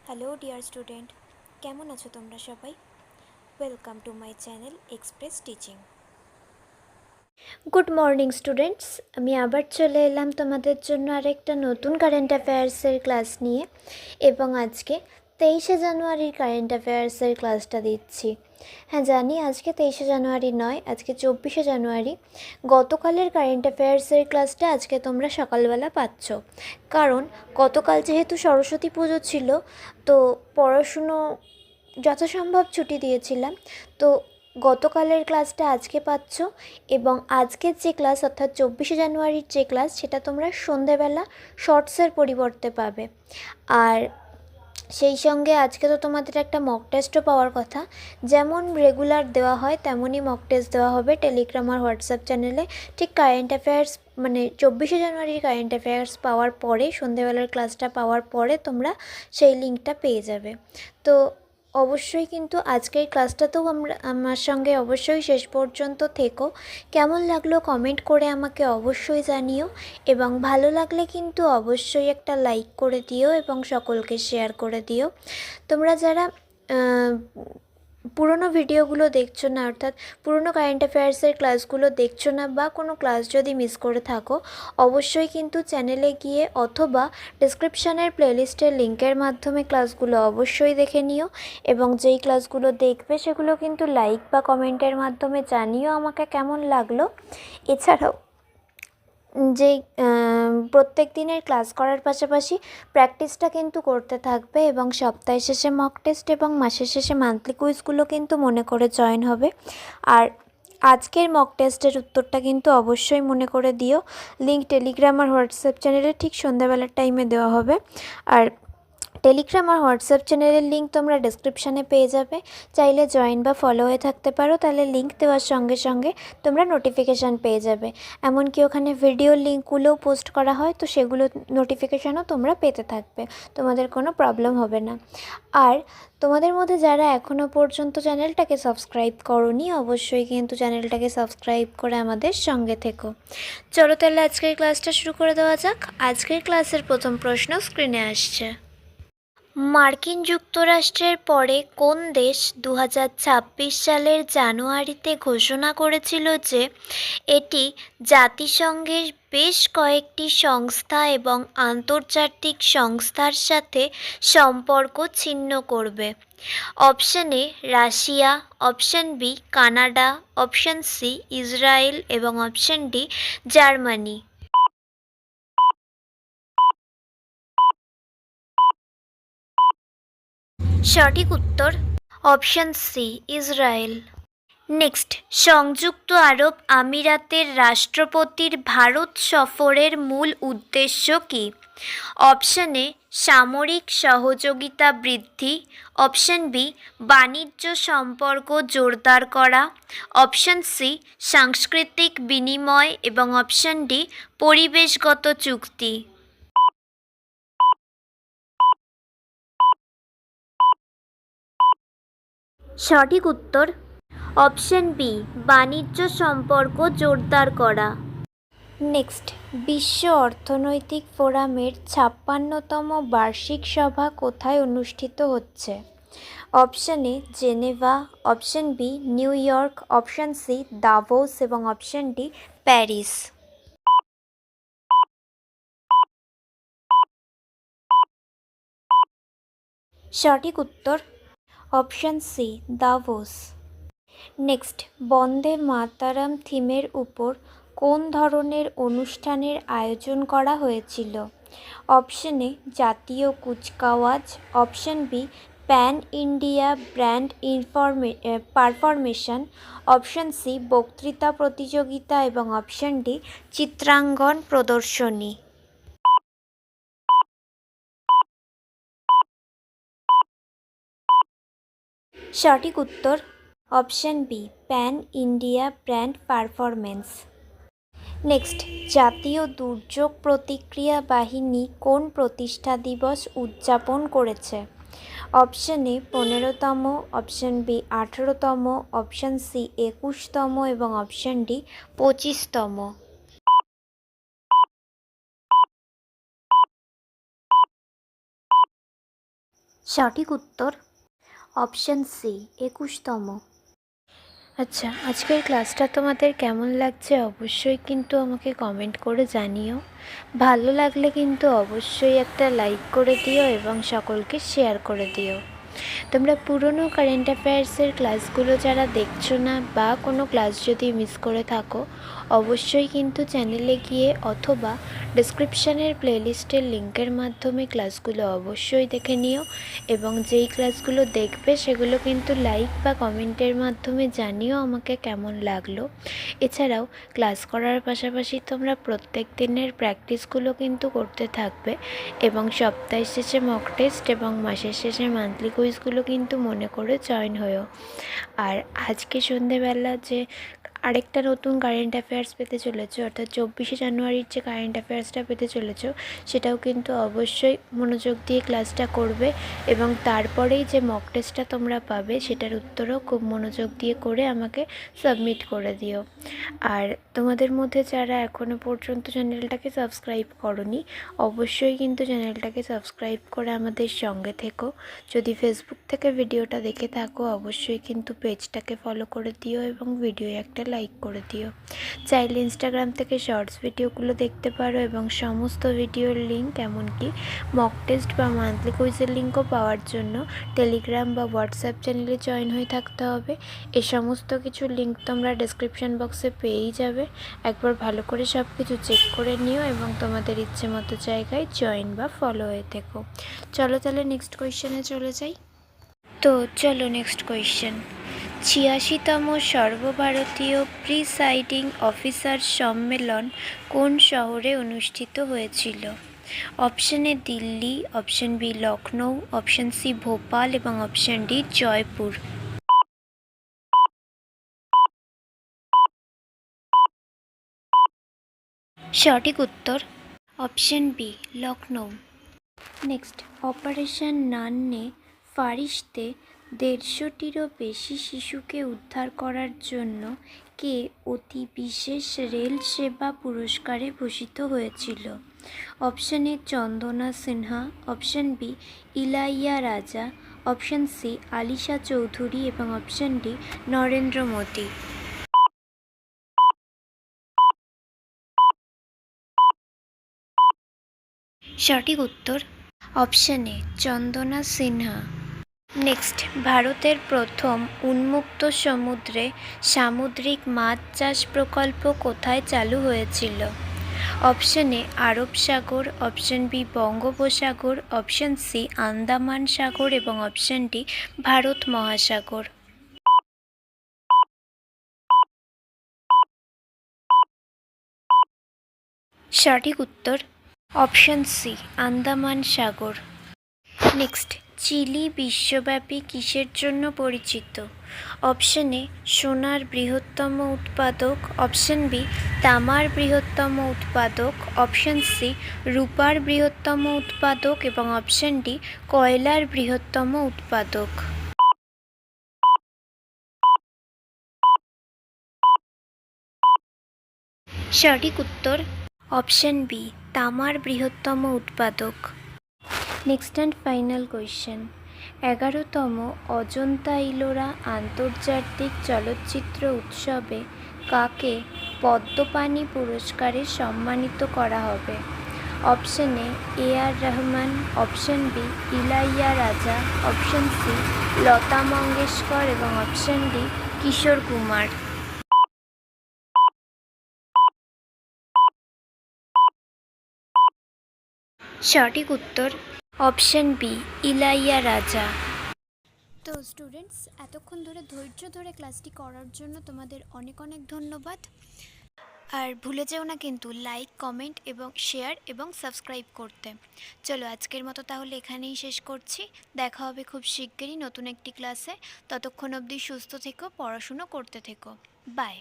Hello dear student, কেমন আছো তোমরা সবাই? Welcome to my channel express teaching. Good morning students, আমি আবার চলে এলাম তোমাদের জন্য আরেকটা নতুন কারেন্ট অ্যাফেয়ার্সের ক্লাস নিয়ে। এবং আজকে 23শে জানুয়ারির কারেন্ট অ্যাফেয়ার্সের ক্লাসটা দিচ্ছি। হ্যাঁ জানি আজকে 23শে জানুয়ারি নয়, আজকে 24শে জানুয়ারি। গতকালের কারেন্ট অ্যাফেয়ার্সের ক্লাসটা আজকে তোমরা সকালবেলা পাচ্ছ, কারণ গতকাল যেহেতু সরস্বতী পুজো ছিল, তো পড়াশুনো যথাসম্ভব ছুটি দিয়েছিলাম। তো গতকালের ক্লাসটা আজকে পাচ্ছ, এবং আজকের যে ক্লাস অর্থাৎ 24শে জানুয়ারির যে ক্লাস, সেটা তোমরা সন্ধেবেলা শর্টসের পরিবর্তে পাবে। আর সেই সঙ্গে আজকে তো তোমাদের একটা মক টেস্টও পাওয়ার কথা। যেমন রেগুলার দেওয়া হয় তেমনই মক টেস্ট দেওয়া হবে টেলিগ্রাম আর হোয়াটসঅ্যাপ চ্যানেলে। ঠিক কারেন্ট অ্যাফেয়ার্স মানে 24শে জানুয়ারির কারেন্ট অ্যাফেয়ার্স পাওয়ার পরে, সন্ধেবেলার ক্লাসটা পাওয়ার পরে তোমরা সেই লিঙ্কটা পেয়ে যাবে। তো অবশ্যই কিন্তু আজকের ক্লাসটাতেও আমার সঙ্গে অবশ্যই শেষ পর্যন্ত থেকো। কেমন লাগলো কমেন্ট করে আমাকে অবশ্যই জানিও, এবং ভালো লাগলে কিন্তু অবশ্যই একটা লাইক করে দিও এবং সকলকে শেয়ার করে দিও। তোমরা যারা পুরনো ভিডিওগুলো দেখছো না, অর্থাৎ পুরনো কারেন্ট অ্যাফেয়ার্সের ক্লাসগুলো দেখছো না, বা কোনো ক্লাস যদি মিস করে থাকো, অবশ্যই কিন্তু চ্যানেলে গিয়ে অথবা ডেসক্রিপশানের প্লেলিস্টের লিঙ্কের মাধ্যমে ক্লাসগুলো অবশ্যই দেখে নিও। এবং যেই ক্লাসগুলো দেখবে সেগুলো কিন্তু লাইক বা কমেন্টের মাধ্যমে জানিও আমাকে কেমন লাগলো। এছাড়াও যেই প্রত্যেক দিনের ক্লাস করার পাশাপাশি প্র্যাকটিসটা কিন্তু করতে থাকবে, এবং সপ্তাহ শেষে মক টেস্ট এবং মাসের শেষে মান্থলি কুইজগুলো কিন্তু মনে করে জয়েন হবে। আর আজকের মক টেস্টের উত্তরটা কিন্তু অবশ্যই মনে করে দিও। লিঙ্ক টেলিগ্রাম আর হোয়াটসঅ্যাপ চ্যানেলে ঠিক সন্ধ্যাবেলার টাইমে দেওয়া হবে। আর টেলিগ্রাম আর হোয়াটসঅ্যাপ চ্যানেলের লিঙ্ক তোমরা ডেসক্রিপশানে পেয়ে যাবে। চাইলে জয়েন বা ফলো হয়ে থাকতে পারো, তাহলে লিঙ্ক দেওয়ার সঙ্গে সঙ্গে তোমরা নোটিফিকেশান পেয়ে যাবে। এমনকি ওখানে ভিডিওর লিঙ্কগুলোও পোস্ট করা হয়, তো সেগুলো নোটিফিকেশানও তোমরা পেতে থাকবে, তোমাদের কোনো প্রবলেম হবে না। আর তোমাদের মধ্যে যারা এখনও পর্যন্ত চ্যানেলটাকে সাবস্ক্রাইব করোনি, অবশ্যই কিন্তু চ্যানেলটাকে সাবস্ক্রাইব করে আমাদের সঙ্গে থেকো। চলো তাহলে আজকের ক্লাসটা শুরু করে দেওয়া যাক। আজকের ক্লাসের প্রথম প্রশ্ন স্ক্রিনে আসছে। মার্কিন যুক্তরাষ্ট্রের পরে কোন দেশ 2026 সালের জানুয়ারিতে ঘোষণা করেছিল যে এটি জাতিসংঘের বেশ কয়েকটি সংস্থা এবং আন্তর্জাতিক সংস্থার সাথে সম্পর্ক ছিন্ন করবে? Option A Russia, option B Canada, option C Israel এবং অপশন ডি জার্মানি। সঠিক উত্তর অপশন সি ইসরায়েল। নেক্সট, সংযুক্ত আরব আমিরাতের রাষ্ট্রপতির ভারত সফরের মূল উদ্দেশ্য কী? অপশন এ সামরিক সহযোগিতা বৃদ্ধি, অপশন বি বাণিজ্য সম্পর্ক জোরদার করা, অপশন সি সাংস্কৃতিক বিনিময় এবং অপশন ডি পরিবেশগত চুক্তি। সঠিক উত্তর অপশন বি বাণিজ্য সম্পর্ক জোরদার করা। নেক্সট, বিশ্ব অর্থনৈতিক ফোরামের 56তম বার্ষিক সভা কোথায় অনুষ্ঠিত হচ্ছে? Option A Geneva, option B New York, option C Davos এবং অপশন ডি প্যারিস। সঠিক উত্তর option C Davos. Next, Vande Mataram থিমের উপর কোন ধরনের অনুষ্ঠানের আয়োজন করা হয়েছিল? অপশন এ জাতীয় কুচকাওয়াজ, option B pan India brand performance, option C বক্তৃতা প্রতিযোগিতা এবং অপশন ডি চিত্রাঙ্কন প্রদর্শনী। সঠিক উত্তর option B pan India brand performance. Next, জাতীয় দুর্যোগ প্রতিক্রিয়া বাহিনী কোন প্রতিষ্ঠা দিবস উদযাপন করেছে? অপশন এ 15তম, অপশন বি 18তম, অপশন সি 21তম এবং অপশন ডি 25তম। সঠিক উত্তর অপশন সি 21তম। আচ্ছা, আজকের ক্লাসটা তোমাদের কেমন লাগছে অবশ্যই কিন্তু আমাকে কমেন্ট করে জানিও। ভালো লাগলে কিন্তু অবশ্যই একটা লাইক করে দিও এবং সকলকে শেয়ার করে দিও। তোমরা পুরনো কারেন্ট অ্যাফেয়ার্সের ক্লাসগুলো যারা দেখছো না বা কোনো ক্লাস যদি মিস করে থাকো, অবশ্যই কিন্তু চ্যানেলে গিয়ে অথবা ডেসক্রিপশানের প্লেলিস্টের লিঙ্কের মাধ্যমে ক্লাসগুলো অবশ্যই দেখে নিও এবং যেই ক্লাসগুলো দেখবে সেগুলো কিন্তু লাইক বা কমেন্টের মাধ্যমে জানিও আমাকে কেমন লাগলো। এছাড়াও ক্লাস করার পাশাপাশি তোমরা প্রত্যেক দিনের প্র্যাকটিসগুলো কিন্তু করতে থাকবে এবং সপ্তাহের শেষে মক টেস্ট এবং মাসের শেষে মান্থলি কুইজগুলো কিন্তু মনে করে জয়েন হয়েও। আর আজকে সন্ধেবেলা যে আরেকটা নতুন কারেন্ট অ্যাফেয়ার্স পেতে চলেছো, অর্থাৎ 24শে জানুয়ারির যে কারেন্ট অ্যাফেয়ার্সটা পেতে চলেছো, সেটাও কিন্তু অবশ্যই মনোযোগ দিয়ে ক্লাসটা করবে এবং তারপরেই যে মক টেস্টটা তোমরা পাবে সেটার উত্তরও খুব মনোযোগ দিয়ে করে আমাকে সাবমিট করে দিও। আর তোমাদের মধ্যে যারা এখনও পর্যন্ত চ্যানেলটাকে সাবস্ক্রাইব করোনি, অবশ্যই কিন্তু চ্যানেলটাকে সাবস্ক্রাইব করে আমাদের সঙ্গে থেকো। যদি ফেসবুক থেকে ভিডিওটা দেখে থাকো অবশ্যই কিন্তু পেজটাকে ফলো করে দিও এবং ভিডিও একটা লাইক করে দিও। চাইলে ইনস্টাগ্রাম থেকে শর্টস ভিডিওগুলো দেখতে পারো এবং সমস্ত ভিডিওর লিঙ্ক এমনকি মক টেস্ট বা মান্থলি কুইজের লিঙ্কও পাওয়ার জন্য টেলিগ্রাম বা হোয়াটসঅ্যাপ চ্যানেলে জয়েন হয়ে থাকতে হবে। এই সমস্ত কিছুর লিঙ্ক তোমরা ডেসক্রিপশন বক্সে পেয়েই যাবে। একবার ভালো করে সব কিছু চেক করে নিও এবং তোমাদের ইচ্ছে মতো জায়গায় জয়েন বা ফলো হয়ে থেকো। চলো তাহলে নেক্সট কোয়েশ্চেনে চলে যাই। তো চলো নেক্সট কোয়েশ্চেন। 86তম সর্বভারতীয় প্রিসাইডিং অফিসার সম্মেলন কোন শহরে অনুষ্ঠিত হয়েছিল? Option A Delhi, option B Lucknow, option C Bhopal এবং অপশন ডি জয়পুর। সঠিক উত্তর option B Lucknow. Next, operation Nanhe Farishte 150টিরও বেশি শিশুকে উদ্ধার করার জন্য কে অতি বিশেষ রেল সেবা পুরস্কারে ভূষিত হয়েছিল? Option A Chandana Sinha, option B Ilaiah রাজা, অপশন সি আলিশা চৌধুরী এবং অপশন ডি নরেন্দ্র মোদী। সঠিক উত্তর option A Chandana Sinha. Next, ভারতের প্রথম উন্মুক্ত সমুদ্রে সামুদ্রিক মাছ চাষ প্রকল্প কোথায় চালু হয়েছিল? অপশন এ আরব সাগর, অপশন বি বঙ্গোপসাগর, অপশন সি আন্দামান সাগর এবং অপশন ডি ভারত মহাসাগর। সঠিক উত্তর অপশন সি আন্দামান সাগর। নেক্সট, চিলি বিশ্বব্যাপী কিসের জন্য পরিচিত? অপশন এ সোনার বৃহত্তম উৎপাদক, অপশন বি তামার বৃহত্তম উৎপাদক, অপশন সি রূপার বৃহত্তম উৎপাদক এবং অপশন ডি কয়লার বৃহত্তম উৎপাদক। সঠিক উত্তর অপশন বি তামার বৃহত্তম উৎপাদক। Next and final question. 11তম অজন্তা ইলোরা আন্তর্জাতিক চলচ্চিত্র উৎসবে কাকে পদ্মপাণি পুরস্কারে সম্মানিত করা হবে? Option A R Rahman, option B Ilaiah রাজা, অপশন সি লতা মঙ্গেশকর এবং অপশন ডি কিশোর কুমার। সঠিক উত্তর অপশন বি ইলাইয়া রাজা। তো স্টুডেন্টস, এতক্ষণ ধরে ধৈর্য ধরে ক্লাসটি করার জন্য তোমাদের অনেক অনেক ধন্যবাদ। আর ভুলে যেও না কিন্তু লাইক, কমেন্ট এবং শেয়ার এবং সাবস্ক্রাইব করতে। চলো আজকের মতো তাহলে এখানেই শেষ করছি। দেখা হবে খুব শিগগিরই নতুন একটি ক্লাসে। ততক্ষণ অবধি সুস্থ থেকো, পড়াশুনো করতে থেকো। বাই।